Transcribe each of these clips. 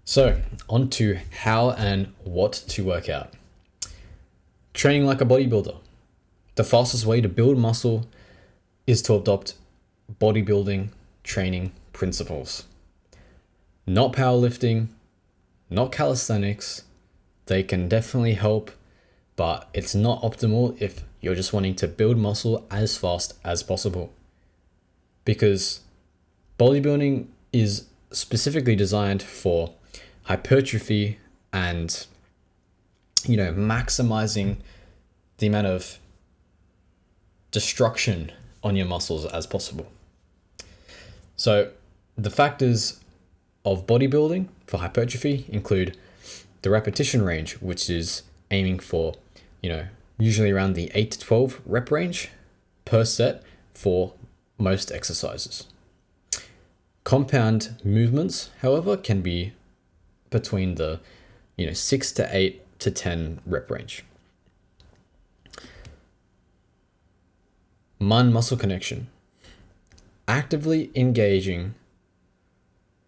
So, on to how and what to work out. Training like a bodybuilder. The fastest way to build muscle is to adopt bodybuilding training principles. Not powerlifting, not calisthenics. They can definitely help, but it's not optimal if you're just wanting to build muscle as fast as possible. Because bodybuilding is specifically designed for hypertrophy and maximizing the amount of destruction on your muscles as possible. So the factors of bodybuilding for hypertrophy include the repetition range, which is aiming for usually around the 8 to 12 rep range per set for most exercises. Compound movements, however, can be between the 6 to 8 to 10 rep range. Mind muscle connection. Actively engaging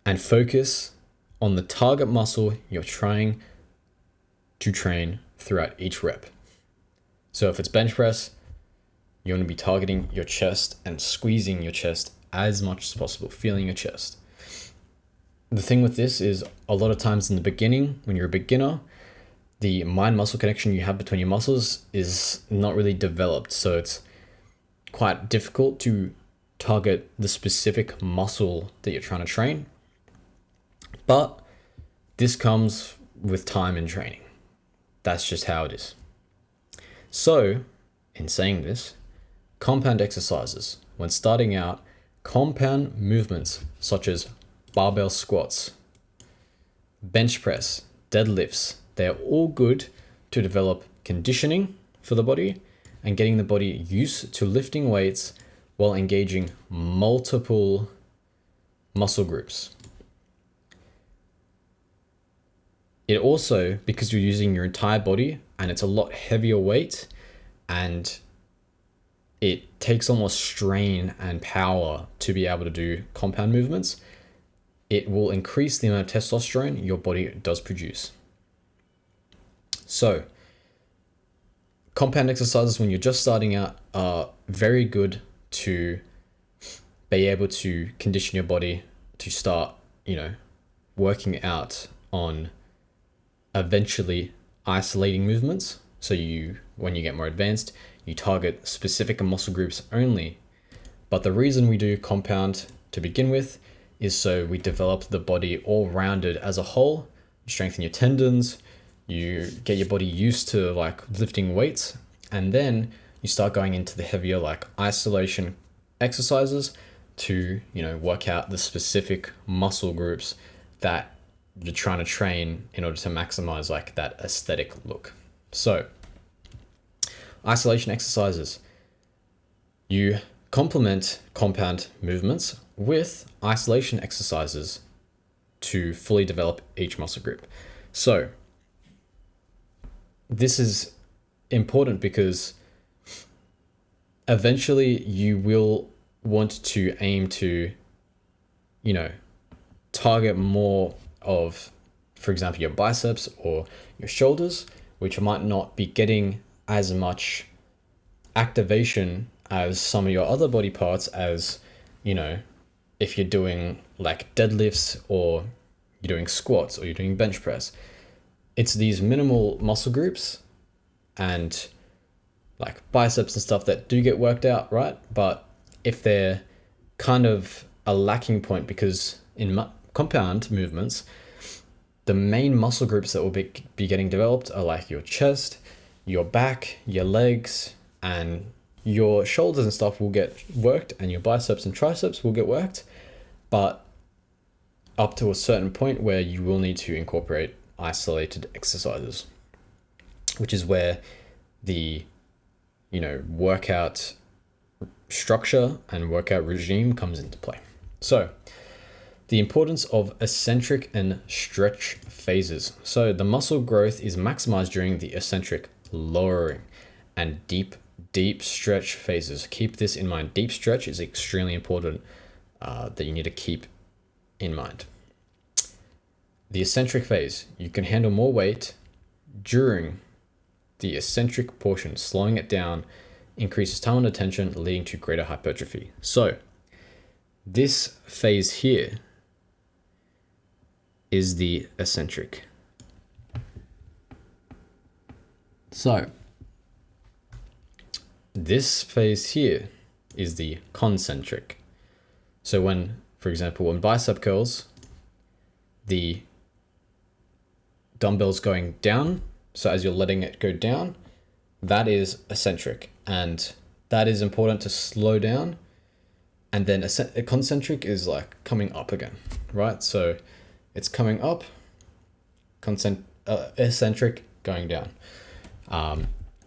and focus on the target muscle you're trying to train throughout each rep. So if it's bench press, you want to be targeting your chest and squeezing your chest as much as possible, feeling your chest. The thing with this is a lot of times in the beginning, when you're a beginner, the mind muscle connection you have between your muscles is not really developed. So it's quite difficult to target the specific muscle that you're trying to train. But this comes with time and training. That's just how it is. So, in saying this, compound exercises. When starting out, compound movements such as barbell squats, bench press, deadlifts, they're all good to develop conditioning for the body and getting the body used to lifting weights while engaging multiple muscle groups. It also, because you're using your entire body and it's a lot heavier weight and it takes almost strain and power to be able to do compound movements, it will increase the amount of testosterone your body does produce. So, compound exercises when you're just starting out are very good to be able to condition your body to start, working out on eventually isolating movements. So when you get more advanced, you target specific muscle groups only. But the reason we do compound to begin with is so we develop the body all rounded as a whole. You strengthen your tendons, you get your body used to lifting weights, and then you start going into the heavier isolation exercises to work out the specific muscle groups that you're trying to train in order to maximize that aesthetic look. So isolation exercises, you complement compound movements with isolation exercises to fully develop each muscle group. So this is important because eventually you will want to aim to, target more of, for example, your biceps or your shoulders, which might not be getting as much activation as some of your other body parts as, if you're doing deadlifts or you're doing squats or you're doing bench press. It's these minimal muscle groups and biceps and stuff that do get worked out, right? But if they're kind of a lacking point, because in compound movements, the main muscle groups that will be getting developed are your chest, your back, your legs, and your shoulders and stuff will get worked, and your biceps and triceps will get worked, but up to a certain point where you will need to incorporate isolated exercises, which is where the workout structure and workout regime comes into play. So the importance of eccentric and stretch phases. So the muscle growth is maximized during the eccentric lowering and deep stretch phases. Keep this in mind. Deep stretch is extremely important that you need to keep in mind. the eccentric phase, you can handle more weight during the eccentric portion. Slowing it down increases time under tension, leading to greater hypertrophy. So this phase here is the eccentric. So this phase here is the concentric. So when, for example, when bicep curls, the dumbbell's going down, so as you're letting it go down, that is eccentric, and that is important to slow down. And then a concentric is like coming up again, right? So it's coming up, eccentric going down.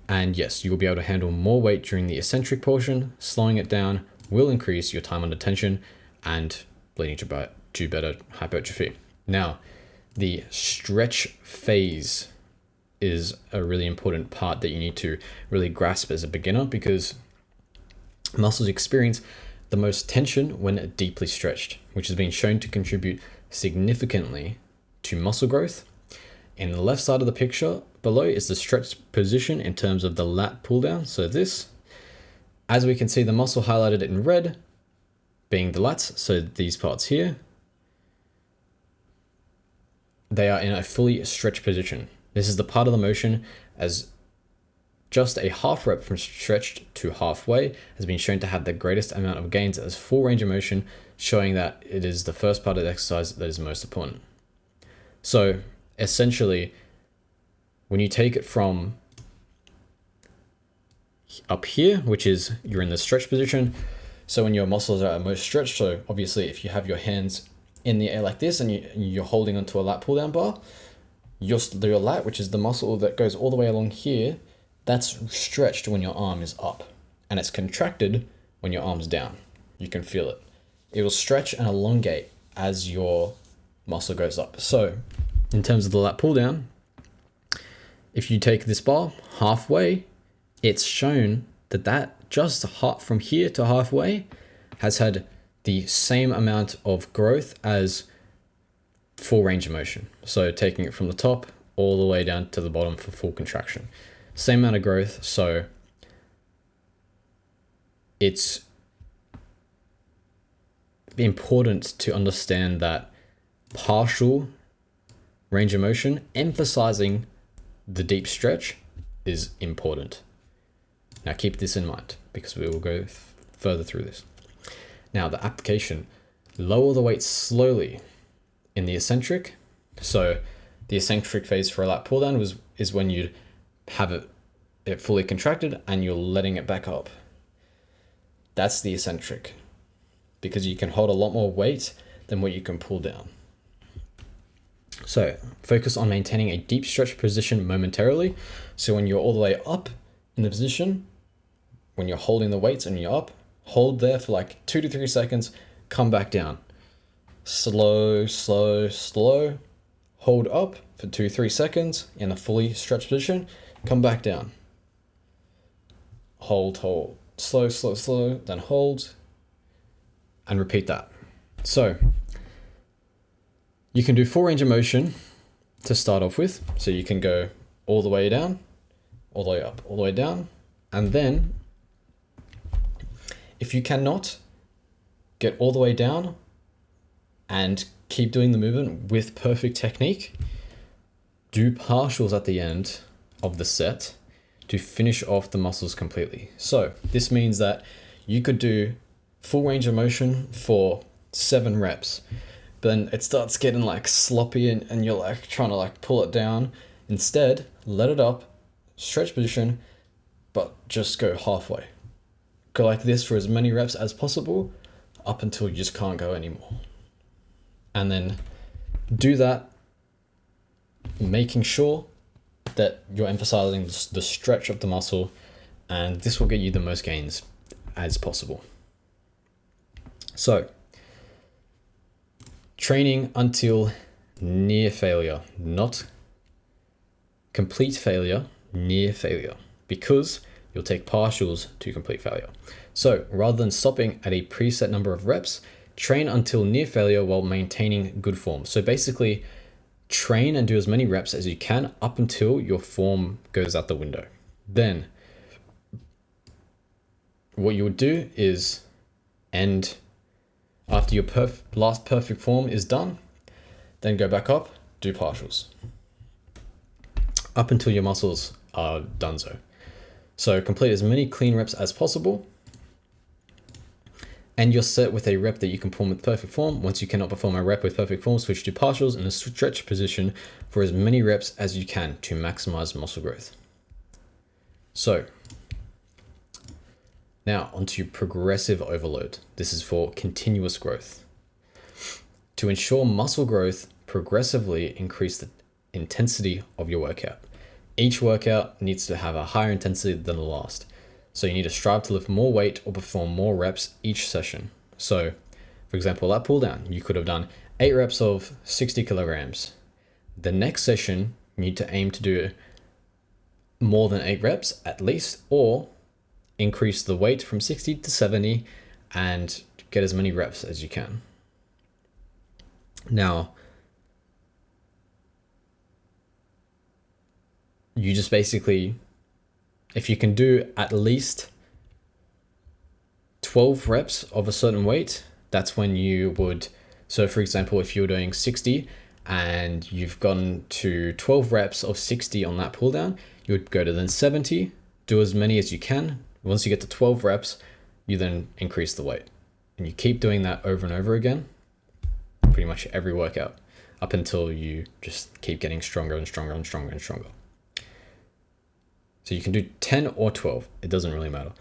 And yes, you will be able to handle more weight during the eccentric portion. Slowing it down will increase your time under tension and leading to better hypertrophy. Now, the stretch phase is a really important part that you need to really grasp as a beginner, because muscles experience the most tension when deeply stretched, which has been shown to contribute significantly to muscle growth. In the left side of the picture below is the stretch position in terms of the lat pull down. So this, as we can see, the muscle highlighted in red being the lats, so these parts here, they are in a fully stretched position. This is the part of the motion as just a half rep from stretched to halfway has been shown to have the greatest amount of gains as full range of motion, showing that it is the first part of the exercise that is most important. So essentially, when you take it from up here, which is you're in the stretch position, so when your muscles are most stretched, so obviously if you have your hands in the air like this and you're holding onto a lat pull down bar, your lat, which is the muscle that goes all the way along here, that's stretched when your arm is up, and it's contracted when your arm's down. You can feel it. It will stretch and elongate as your muscle goes up. So in terms of the lat pull down, if you take this bar halfway, it's shown that just from here to halfway has had the same amount of growth as full range of motion. So taking it from the top all the way down to the bottom for full contraction. Same amount of growth, so it's important to understand that partial range of motion, emphasizing the deep stretch, is important. Now keep this in mind because we will go further through this. Now the application, lower the weight slowly in the eccentric. So the eccentric phase for a lat pull down is when you'd have it fully contracted and you're letting it back up. That's the eccentric, because you can hold a lot more weight than what you can pull down. So focus on maintaining a deep stretch position momentarily. So when you're all the way up in the position, when you're holding the weights and you're up, hold there for like 2 to 3 seconds, come back down. Slow, slow, slow. Hold up for 2-3 seconds in a fully stretched position, come back down. Hold, hold. Slow, slow, slow, then hold, and repeat that. So you can do full range of motion to start off with. So you can go all the way down, all the way up, all the way down, and then if you cannot get all the way down and keep doing the movement with perfect technique, do partials at the end of the set to finish off the muscles completely. So this means that you could do full range of motion for 7 reps, but then it starts getting like sloppy and you're like trying to like pull it down. Instead, let it up, stretch position, but just go halfway. Go like this for as many reps as possible up until you just can't go anymore. And then do that, making sure that you're emphasizing the stretch of the muscle, and this will get you the most gains as possible. So, training until near failure, not complete failure, near failure, because you'll take partials to complete failure. So rather than stopping at a preset number of reps, train until near failure while maintaining good form. So basically, train and do as many reps as you can up until your form goes out the window. Then what you would do is end after your last perfect form is done, then go back up, do partials up until your muscles are done. So complete as many clean reps as possible, and you're set with a rep that you can perform with perfect form. Once you cannot perform a rep with perfect form, switch to partials in a stretch position for as many reps as you can to maximize muscle growth. So now onto progressive overload. This is for continuous growth. To ensure muscle growth, progressively increase the intensity of your workout. Each workout needs to have a higher intensity than the last. So you need to strive to lift more weight or perform more reps each session. So for example, that pull down, you could have done 8 reps of 60 kilograms. The next session, you need to aim to do more than 8 reps at least, or increase the weight from 60 to 70 and get as many reps as you can. Now, you just basically, if you can do at least 12 reps of a certain weight, that's when you would, so for example, if you're doing 60 and you've gotten to 12 reps of 60 on that pull down, you would go to then 70, do as many as you can. Once you get to 12 reps, you then increase the weight. And you keep doing that over and over again, pretty much every workout, up until you just keep getting stronger and stronger and stronger and stronger. So you can do 10 or 12, it doesn't really matter.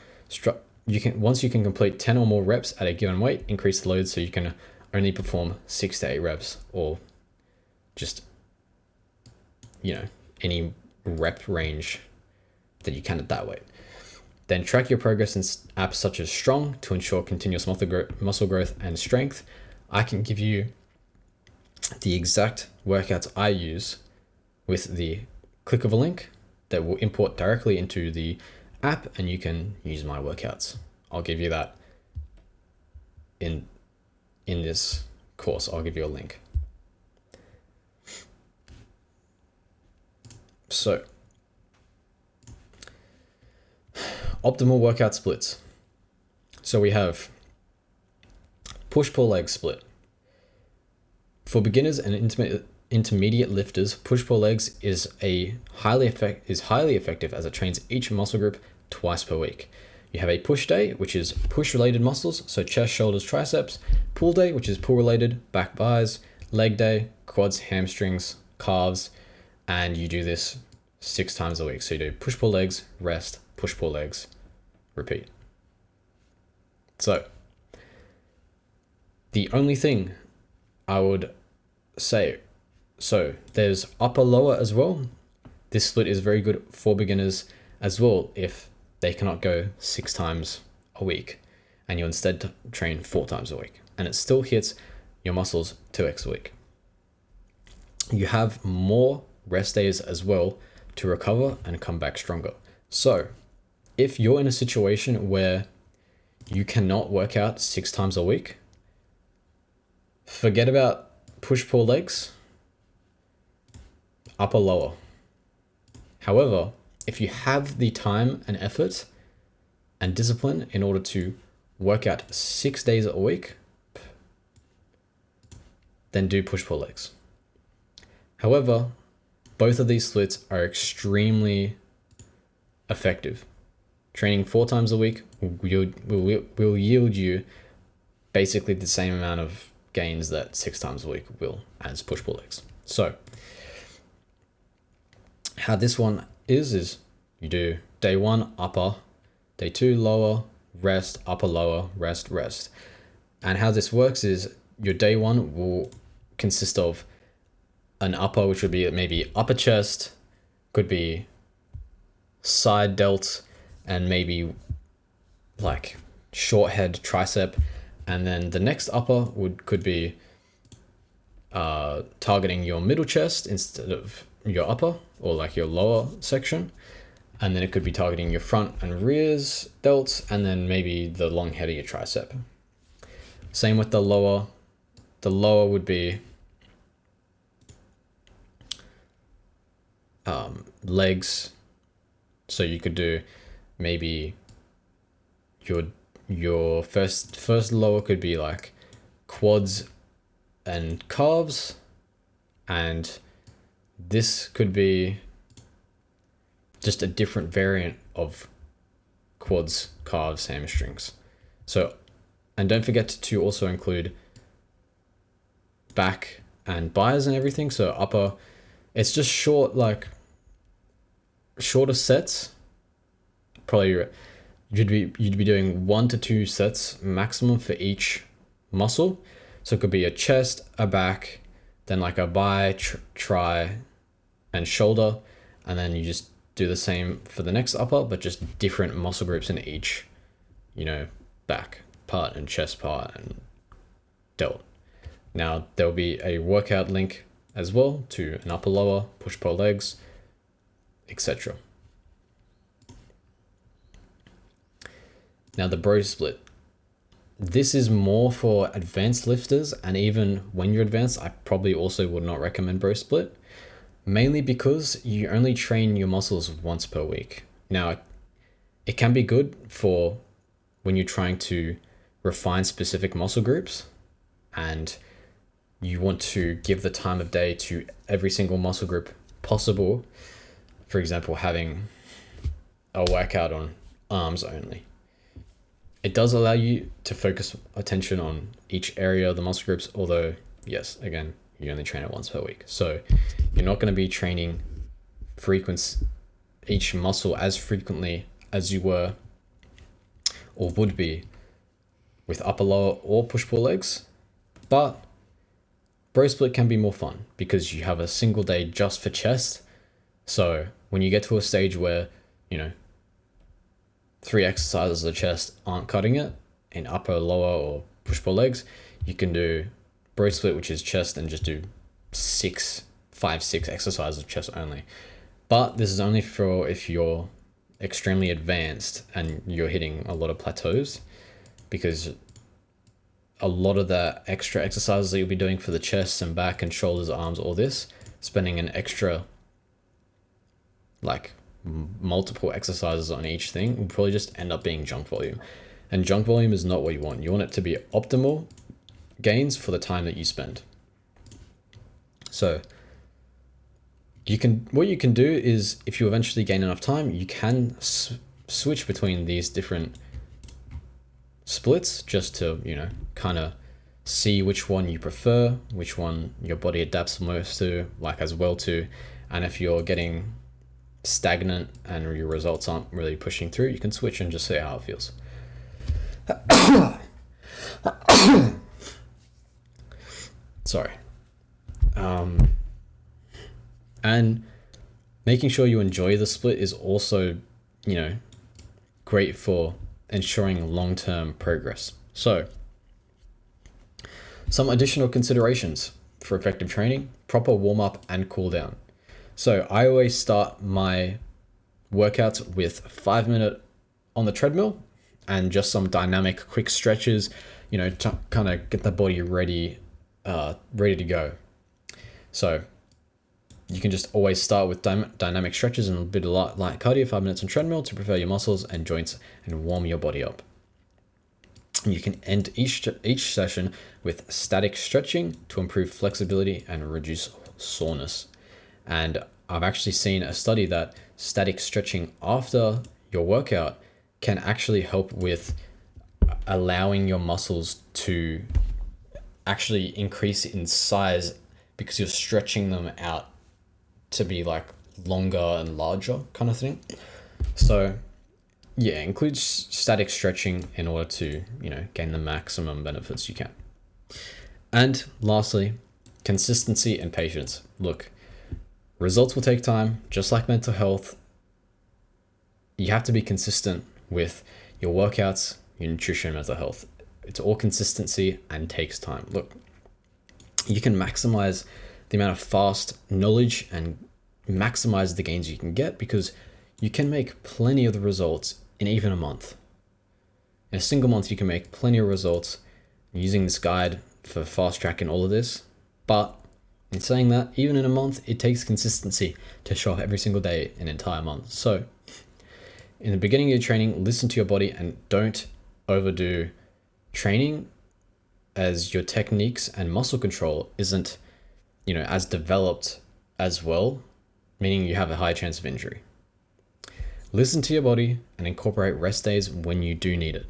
Once you can complete 10 or more reps at a given weight, increase the load so you can only perform 6 to 8 reps, or just, any rep range that you can at that weight. Then track your progress in apps such as Strong to ensure continuous muscle growth and strength. I can give you the exact workouts I use with the click of a link that will import directly into the app, and you can use my workouts. I'll give you that in this course. I'll give you a link. So, optimal workout splits. So we have push-pull leg split. For beginners and intermediate lifters, push-pull legs is highly effective as it trains each muscle group twice per week. You have a push day, which is push-related muscles, so chest, shoulders, triceps. Pull day, which is pull-related, back, buys. Leg day, quads, hamstrings, calves, and you do this 6 times a week. So you do push-pull legs, rest, push-pull legs, repeat. So the only thing I would say, so there's upper lower as well. This split is very good for beginners as well if they cannot go 6 times a week and you instead train 4 times a week, and it still hits your muscles 2x a week. You have more rest days as well to recover and come back stronger. So if you're in a situation where you cannot work out 6 times a week, forget about push-pull legs, upper lower. However, if you have the time and effort and discipline in order to work out 6 days a week, then do push-pull legs. However, both of these splits are extremely effective. Training 4 times a week will yield you basically the same amount of gains that 6 times a week will as push-pull legs. So how this one is you do day 1 upper, day 2 lower, rest, upper lower, rest, rest. And how this works is your day 1 will consist of an upper, which would be maybe upper chest, could be side delt, and maybe like short head tricep. And then the next upper could be targeting your middle chest instead of your upper, or like your lower section. And then it could be targeting your front and rears delts, and then maybe the long head of your tricep. Same with the lower. The lower would be legs. So you could do maybe your first lower could be like quads and calves, and this could be just a different variant of quads, calves, hamstrings. So, and don't forget to also include back and buys and everything. So upper, it's just shorter sets. Probably you'd be doing 1 to 2 sets maximum for each muscle. So it could be a chest, a back, then like a bi, tri, and shoulder, and then you just do the same for the next upper, but just different muscle groups in each, back part and chest part and delt. Now there'll be a workout link as well to an upper lower, push pull legs, etc. Now the bro split. This is more for advanced lifters, and even when you're advanced, I probably also would not recommend bro split, mainly because you only train your muscles once per week. Now, it can be good for when you're trying to refine specific muscle groups and you want to give the time of day to every single muscle group possible. For example, having a workout on arms only. It does allow you to focus attention on each area of the muscle groups, although, yes, again, you only train it once per week. So you're not going to be training each muscle as frequently as you were or would be with upper, lower, or push-pull legs. But bro split can be more fun because you have a single day just for chest. So when you get to a stage where, 3 exercises of chest aren't cutting it in upper, lower, or push-pull legs, you can do bro split, which is chest, and just do 6 exercises of chest only. But this is only for if you're extremely advanced and you're hitting a lot of plateaus, because a lot of the extra exercises that you'll be doing for the chest and back and shoulders, arms, all this, spending an extra multiple exercises on each thing will probably just end up being junk volume. And junk volume is not what you want. You want it to be optimal gains for the time that you spend. So what you can do is, if you eventually gain enough time, you can switch between these different splits just to, kind of see which one you prefer, which one your body adapts most to, as well to. And if you're getting stagnant and your results aren't really pushing through, you can switch and just see how it feels. Sorry. And making sure you enjoy the split is also, great for ensuring long-term progress. So, some additional considerations for effective training: proper warm-up and cool-down. So I always start my workouts with 5-minute on the treadmill and just some dynamic quick stretches, to kind of get the body ready to go. So you can just always start with dynamic stretches and a bit of light cardio, 5 minutes on treadmill to prepare your muscles and joints and warm your body up. And you can end each session with static stretching to improve flexibility and reduce soreness. And I've actually seen a study that static stretching after your workout can actually help with allowing your muscles to actually increase in size because you're stretching them out to be longer and larger kind of thing. So yeah, include static stretching in order to, gain the maximum benefits you can. And lastly, consistency and patience. Look, results will take time, just like mental health. You have to be consistent with your workouts, your nutrition, and mental health. It's all consistency and takes time. Look, you can maximize the amount of fast knowledge and maximize the gains you can get because you can make plenty of the results in even a month. In a single month, you can make plenty of results using this guide for fast tracking all of this, but In saying that, even in a month, it takes consistency to show up every single day an entire month. So in the beginning of your training, listen to your body and don't overdo training, as your techniques and muscle control isn't, as developed as well, meaning you have a high chance of injury. Listen to your body and incorporate rest days when you do need it.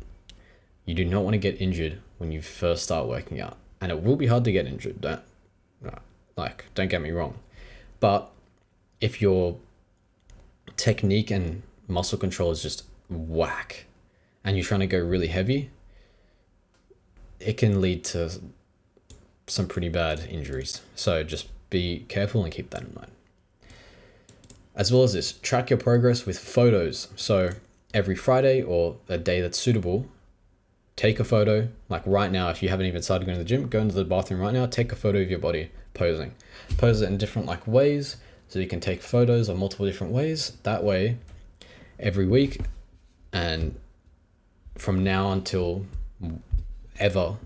You do not want to get injured when you first start working out, and it will be hard to get injured. Don't get me wrong, but if your technique and muscle control is just whack and you're trying to go really heavy, it can lead to some pretty bad injuries. So just be careful and keep that in mind. As well as this, track your progress with photos. So every Friday or a day that's suitable, take a photo. Like right now, if you haven't even started going to the gym, go into the bathroom right now, take a photo of your body posing. Pose it in different ways, so you can take photos of multiple different ways. That way, every week and from now until ever,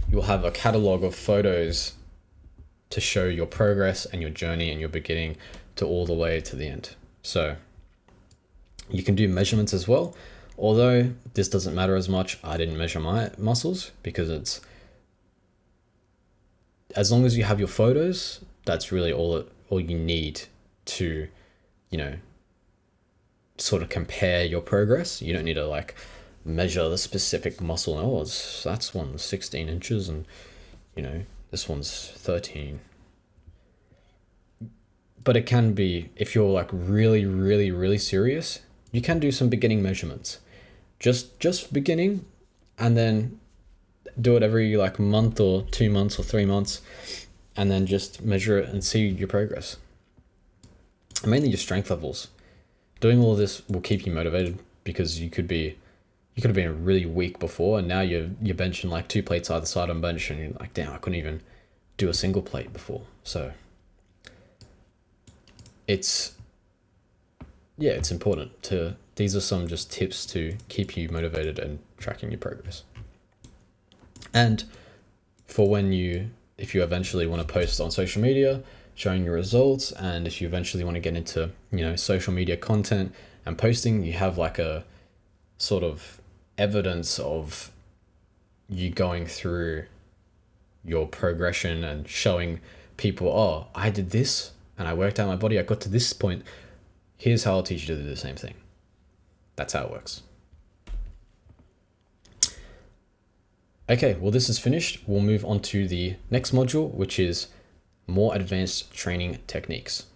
you'll have a catalog of photos to show your progress and your journey and your beginning to all the way to the end. So you can do measurements as well. Although this doesn't matter as much, I didn't measure my muscles because it's, as long as you have your photos, that's really all you need to, sort of compare your progress. You don't need to measure the specific muscle. Oh, that's one's 16 inches and, this one's 13. But it can be, if you're really, really, really serious, you can do some beginning measurements. Just beginning, and then do it every month or 2 months or 3 months, and then just measure it and see your progress. And mainly your strength levels. Doing all of this will keep you motivated, because you could have been really weak before, and now you're benching 2 plates either side on bench, and you're like, damn, I couldn't even do a single plate before. So it's important to, these are some just tips to keep you motivated and tracking your progress. And for if you eventually want to post on social media, showing your results, and if you eventually want to get into, social media content and posting, you have a sort of evidence of you going through your progression and showing people, oh, I did this and I worked out my body, I got to this point. Here's how I'll teach you to do the same thing. That's how it works. Okay, well, this is finished. We'll move on to the next module, which is more advanced training techniques.